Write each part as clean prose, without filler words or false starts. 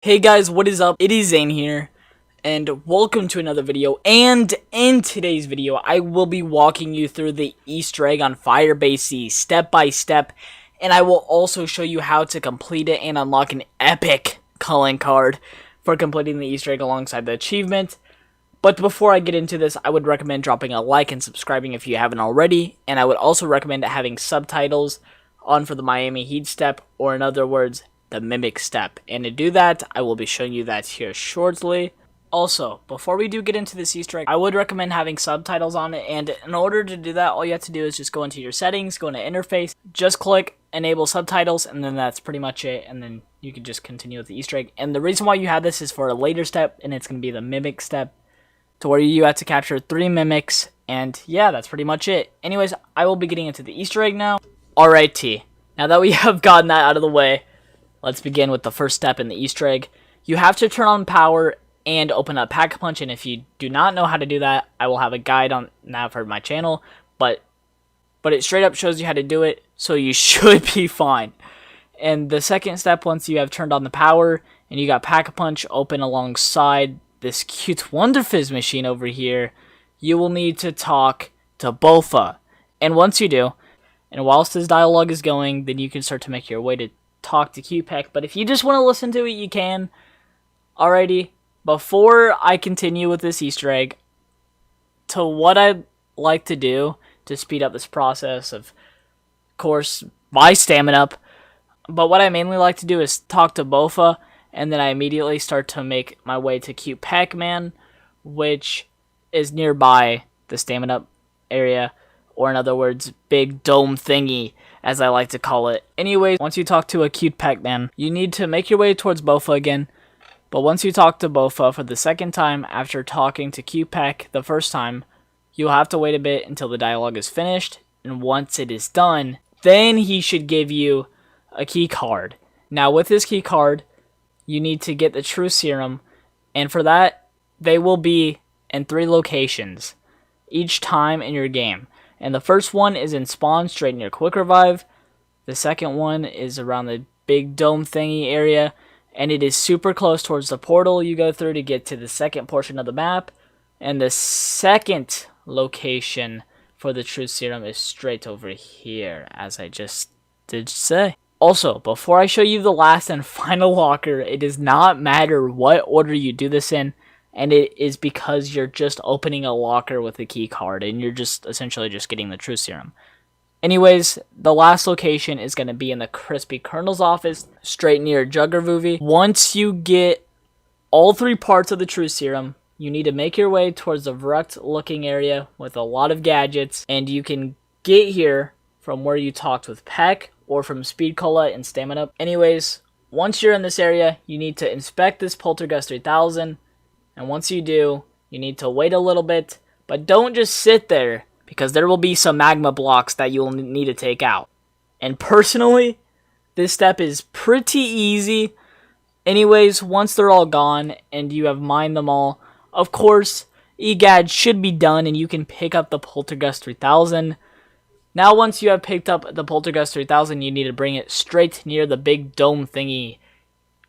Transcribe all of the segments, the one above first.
Hey guys, what is up? It is Zane here, and welcome to another video. And in today's video, I will be walking you through the Easter egg on Firebase C step by step, and I will also show you how to complete it and unlock an epic calling card for completing the Easter egg alongside the achievement. But before I get into this, I would recommend dropping a like and subscribing if you haven't already, and I would also recommend having subtitles on for the Miami Heat step, or in other words, the mimic step. And to do that, I will be showing you that here shortly. Also, before we do get into this Easter egg, I would recommend having subtitles on it, and in order to do that, all you have to do is just go into your settings, go into interface, just click enable subtitles, and then that's pretty much it, and then you can just continue with the Easter egg. And the reason why you have this is for a later step, and it's going to be the mimic step, to where you have to capture 3 mimics, and yeah, that's pretty much it. Anyways, I will be getting into the Easter egg now. Alrighty, now that we have gotten that out of the way, let's begin with the first step in the Easter egg. You have to turn on power and open up Pack-a-Punch, and if you do not know how to do that, I will have a guide on that for my channel, but it straight up shows you how to do it, so you should be fine. And the second step, once you have turned on the power and you got Pack-a-Punch open alongside this cute Wonder Fizz machine over here, you will need to talk to Bofa. And once you do, and whilst this dialogue is going, then you can start to make your way to talk to QPEC. But if you just want to listen to it, you can. Alrighty, before I continue with this Easter egg, to what I'd like to do to speed up this process, of course, my stamina up, but what I mainly like to do is talk to Bofa, and then I immediately start to make my way to Cute Pac-Man, which is nearby the stamina up area, or in other words, big dome thingy, as I like to call it. Anyways, once you talk to a Cute Pac-Man, you need to make your way towards Bofa again. But once you talk to Bofa for the second time after talking to Cute Pac the first time, you'll have to wait a bit until the dialogue is finished, and once it is done, then he should give you a key card. Now with this key card, you need to get the True Serum, and for that, they will be in 3 locations each time in your game. And the first one is in spawn, straight near Quick Revive. The second one is around the big dome thingy area, and it is super close towards the portal you go through to get to the second portion of the map. And the second location for the True Serum is straight over here, as I just did say. Also, before I show you the last and final locker, it does not matter what order you do this in, and it is because you're just opening a locker with a key card, and you're just essentially just getting the True Serum. Anyways, the last location is going to be in the Crispy Colonel's office, straight near Juggervoovy. Once you get all 3 parts of the True Serum, you need to make your way towards the wrecked-looking area with a lot of gadgets, and you can get here from where you talked with Peck, or from Speed Cola and Stamina Up. Anyways, once you're in this area, you need to inspect this Poltergust 3000, and once you do, you need to wait a little bit, but don't just sit there, because there will be some magma blocks that you'll need to take out. And personally, this step is pretty easy. Anyways, once they're all gone, and you have mined them all, of course, EGAD should be done, and you can pick up the Poltergust 3000. Now once you have picked up the Poltergust 3000, you need to bring it straight near the big dome thingy.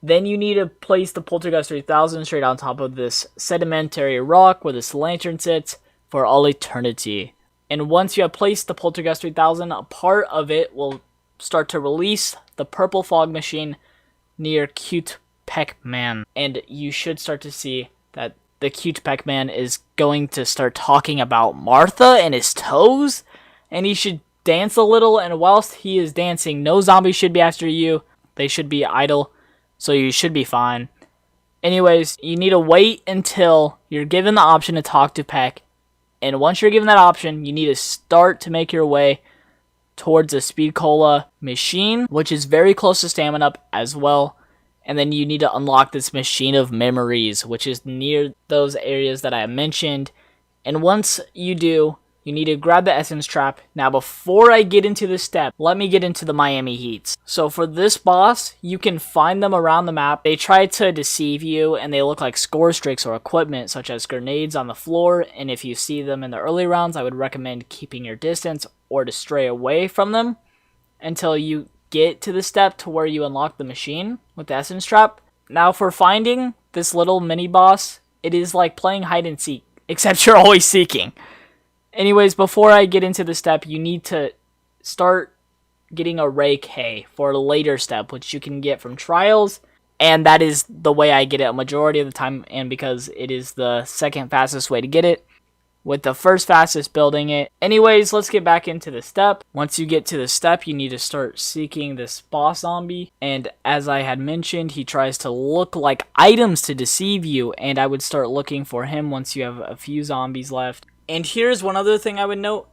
Then you need to place the Poltergust 3000 straight on top of this sedimentary rock where this lantern sits for all eternity. And once you have placed the Poltergust 3000, a part of it will start to release the purple fog machine near Cute Pac-Man. And you should start to see that the Cute Pac-Man is going to start talking about Martha and his toes, and he should dance a little, and whilst he is dancing, no zombies should be after you. They should be idle, so you should be fine. Anyways, you need to wait until you're given the option to talk to Peck, and once you're given that option, you need to start to make your way towards the Speed Cola machine, which is very close to Stamina Up as well. And then you need to unlock this Machine of Memories, which is near those areas that I mentioned. And once you do, you need to grab the Essence Trap. Now before I get into this step, let me get into the Miami Heats. So for this boss, you can find them around the map. They try to deceive you, and they look like score streaks or equipment, such as grenades on the floor. And if you see them in the early rounds, I would recommend keeping your distance or to stray away from them until you get to the step to where you unlock the machine with the Essence Trap. Now for finding this little mini boss, it is like playing hide and seek, except you're always seeking. Anyways, before I get into the step, you need to start getting a rake hay for a later step, which you can get from trials, and that is the way I get it a majority of the time, and because it is the second fastest way to get it, with the first fastest building it. Anyways, let's get back into the step. Once you get to the step, you need to start seeking this boss zombie, and as I had mentioned, he tries to look like items to deceive you, and I would start looking for him once you have a few zombies left. And here's one other thing I would note.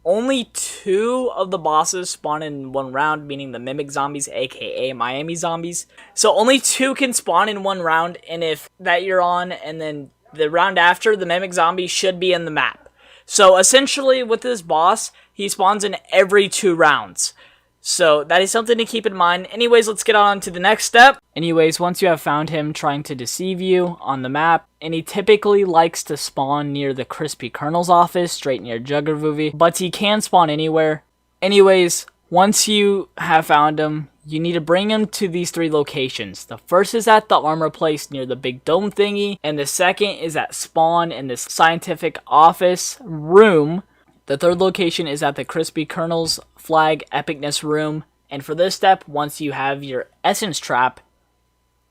Only 2 of the bosses spawn in one round, meaning the mimic zombies, aka Miami zombies. So only 2 can spawn in one round, and if that you're on, and then the round after, the mimic zombie should be in the map. So essentially with this boss, he spawns in every 2 rounds. So that is something to keep in mind. Anyways, let's get on to the next step. Anyways, once you have found him trying to deceive you on the map, and he typically likes to spawn near the Crispy Colonel's office, straight near Juggervoovy, but he can spawn anywhere. Anyways, once you have found him, you need to bring him to these 3 locations. The first is at the armor place near the big dome thingy, and the second is at spawn in this scientific office room. The third location is at the Crispy Colonel's flag epicness room, and for this step, once you have your essence trap,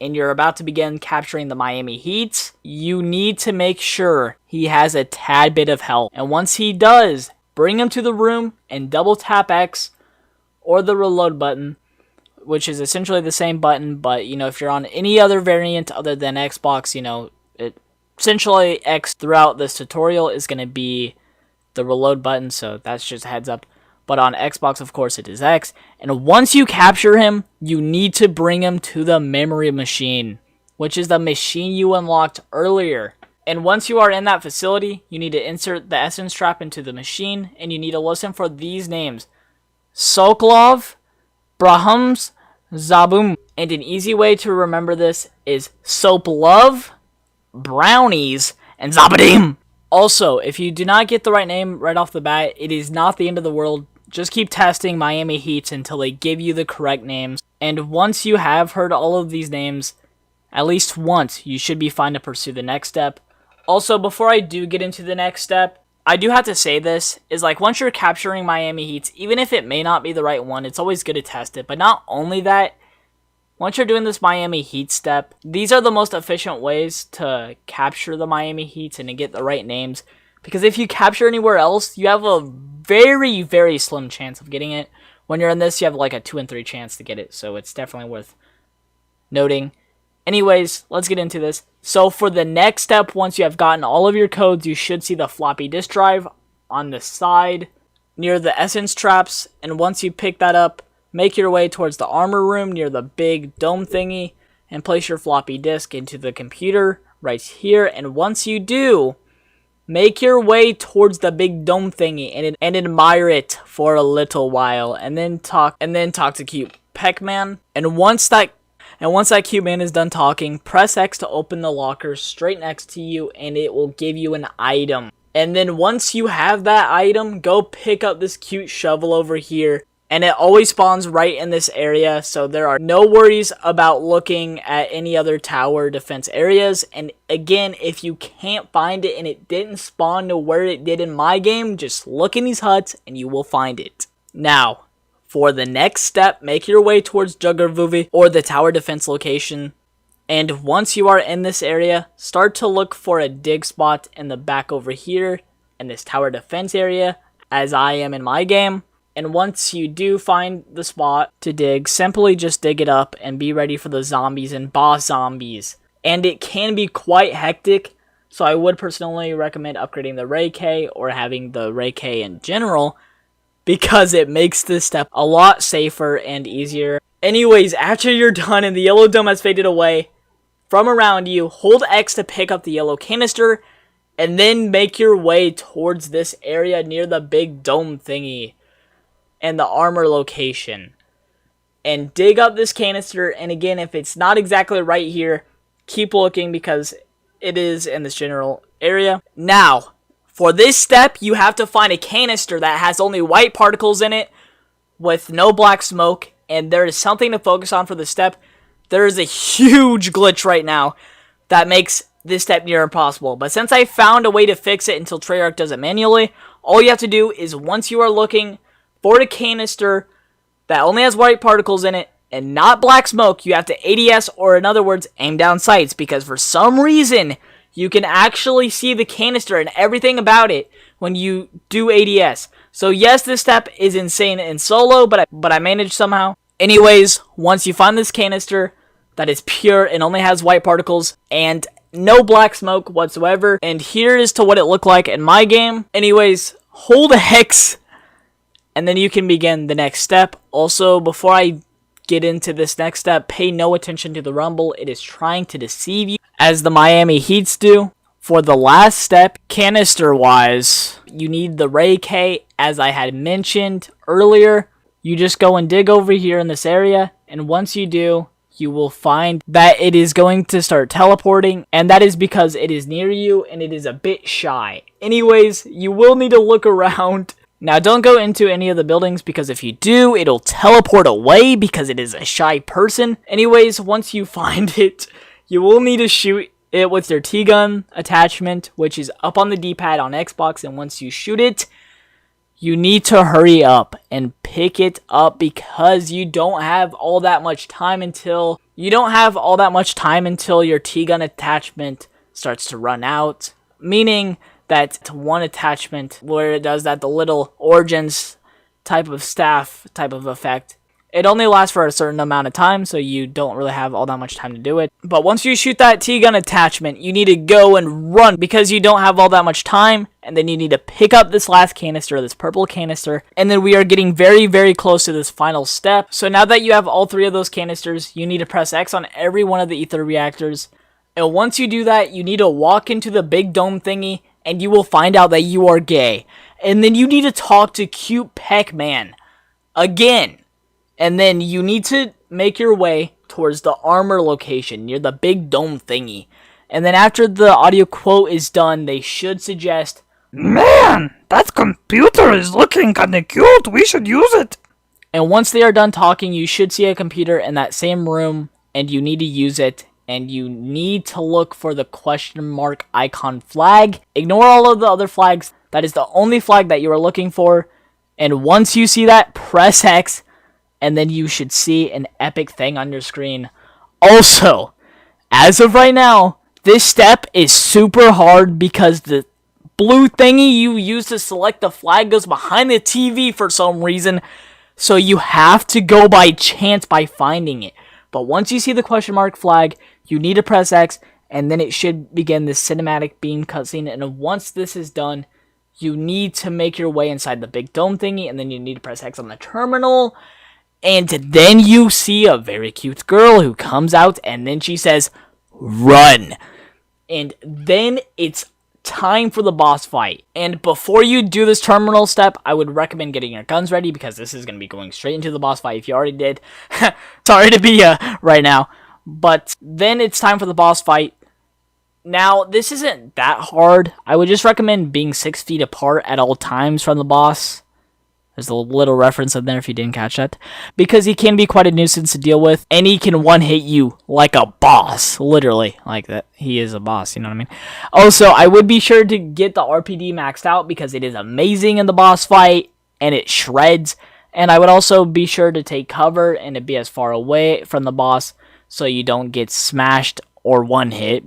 and you're about to begin capturing the Miami Heats, you need to make sure he has a tad bit of health. And once he does, bring him to the room and double tap X or the reload button, which is essentially the same button, but if you're on any other variant other than Xbox, essentially X throughout this tutorial is going to be the reload button, so that's just a heads up. But on Xbox, of course, it is X. And once you capture him, you need to bring him to the memory machine, which is the machine you unlocked earlier. And once you are in that facility, you need to insert the essence trap into the machine, and you need to listen for these names: Sokolov, Brahms, Zaboom. And an easy way to remember this is Soap Love, Brownies, and Zabadim. Also, if you do not get the right name right off the bat, it is not the end of the world. Just keep testing Miami Heats until they give you the correct names. And once you have heard all of these names, at least once, you should be fine to pursue the next step. Also, before I do get into the next step, I do have to say this, is like once you're capturing Miami Heats, even if it may not be the right one, it's always good to test it. But not only that, once you're doing this Miami Heat step, these are the most efficient ways to capture the Miami Heats and to get the right names. Because if you capture anywhere else, you have a very, very slim chance of getting it. When you're in this, you have like a 2 in 3 chance to get it. So it's definitely worth noting. Anyways, let's get into this. So for the next step, once you have gotten all of your codes, you should see the floppy disk drive on the side near the essence traps. And once you pick that up, make your way towards the armor room near the big dome thingy and place your floppy disk into the computer right here. And once you do, make your way towards the big dome thingy and admire it for a little while, and then talk to cute Peckman. And once that cute man is done talking, press X to open the locker straight next to you, and it will give you an item. And then once you have that item, go pick up this cute shovel over here. And it always spawns right in this area, so there are no worries about looking at any other tower defense areas. And again, if you can't find it and it didn't spawn to where it did in my game, just look in these huts and you will find it. Now, for the next step, make your way towards Juggervoovy or the tower defense location. And once you are in this area, start to look for a dig spot in the back over here in this tower defense area, as I am in my game. And once you do find the spot to dig, simply just dig it up and be ready for the zombies and boss zombies. And it can be quite hectic, so I would personally recommend upgrading the Ray K or having the Ray K in general, because it makes this step a lot safer and easier. Anyways, after you're done and the yellow dome has faded away from around you, hold X to pick up the yellow canister, and then make your way towards this area near the big dome thingy and the armor location, and dig up this canister. And again, if it's not exactly right here, keep looking because it is in this general area. Now, for this step, you have to find a canister that has only white particles in it with no black smoke, and there is something to focus on for this step. there is a huge glitch right now that makes this step near impossible. But since I found a way to fix it until Treyarch does it manually, all you have to do is once you are looking for a canister that only has white particles in it and not black smoke, you have to ADS, or in other words, aim down sights, because for some reason you can actually see the canister and everything about it when you do ADS. So yes, this step is insane in solo, but I managed somehow. Anyways, once you find this canister that is pure and only has white particles and no black smoke whatsoever, and here is to what it looked like in my game. Anyways, hold a hex, and then you can begin the next step. Also, before I get into this next step, pay no attention to the rumble. It is trying to deceive you, as the Miami Heats do. For the last step, canister-wise, you need the Ray K, as I had mentioned earlier. You just go and dig over here in this area, and once you do, you will find that it is going to start teleporting, and that is because it is near you and it is a bit shy. Anyways, you will need to look around. Now, don't go into any of the buildings, because if you do, it'll teleport away because it is a shy person. Anyways, once you find it, you will need to shoot it with your T-gun attachment, which is up on the D-pad on Xbox, and once you shoot it, you need to hurry up and pick it up, because you don't have all that much time until your T-gun attachment starts to run out, meaning that one attachment where it does that, the little Origins type of staff type of effect, it only lasts for a certain amount of time, so you don't really have all that much time to do it. But once you shoot that T-gun attachment, you need to go and run, because you don't have all that much time, and then you need to pick up this last canister, this purple canister, and then we are getting very, very close to this final step. So now that you have all three of those canisters, you need to press X on every one of the ether reactors, and once you do that, you need to walk into the big dome thingy, and you will find out that you are gay. And then you need to talk to Cute Peck-Man again. And then you need to make your way towards the armor location near the big dome thingy. And then after the audio quote is done, they should suggest, "Man, that computer is looking kinda cute, we should use it." And once they are done talking, you should see a computer in that same room, and you need to use it. And you need to look for the question mark icon flag. Ignore all of the other flags. That is the only flag that you are looking for. And once you see that, press X, and then you should see an epic thing on your screen. Also, as of right now, this step is super hard because the blue thingy you use to select the flag goes behind the TV for some reason. So you have to go by chance by finding it. But once you see the question mark flag, you need to press X, and then it should begin the cinematic beam cutscene. And once this is done, you need to make your way inside the big dome thingy, and then you need to press X on the terminal. And then you see a very cute girl who comes out, and then she says, "Run." And then it's time for the boss fight. And before you do this terminal step, I would recommend getting your guns ready, because this is going to be going straight into the boss fight. If you already did, sorry to be right now. But then it's time for the boss fight. Now, this isn't that hard. I would just recommend being 6 feet apart at all times from the boss. There's a little reference in there if you didn't catch that. Because he can be quite a nuisance to deal with. And he can one-hit you like a boss. Literally. Like that. He is a boss, you know what I mean? Also, I would be sure to get the RPD maxed out, because it is amazing in the boss fight. And it shreds. And I would also be sure to take cover and to be as far away from the boss, so you don't get smashed or one-hit.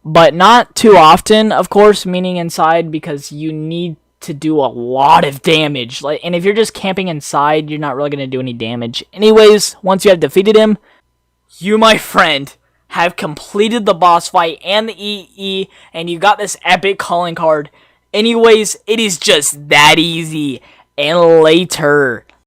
But not too often, of course, meaning inside, because you need to do a lot of damage. And if you're just camping inside, you're not really going to do any damage. Anyways, once you have defeated him, you, my friend, have completed the boss fight and the EE, and you got this epic calling card. Anyways, it is just that easy. And later,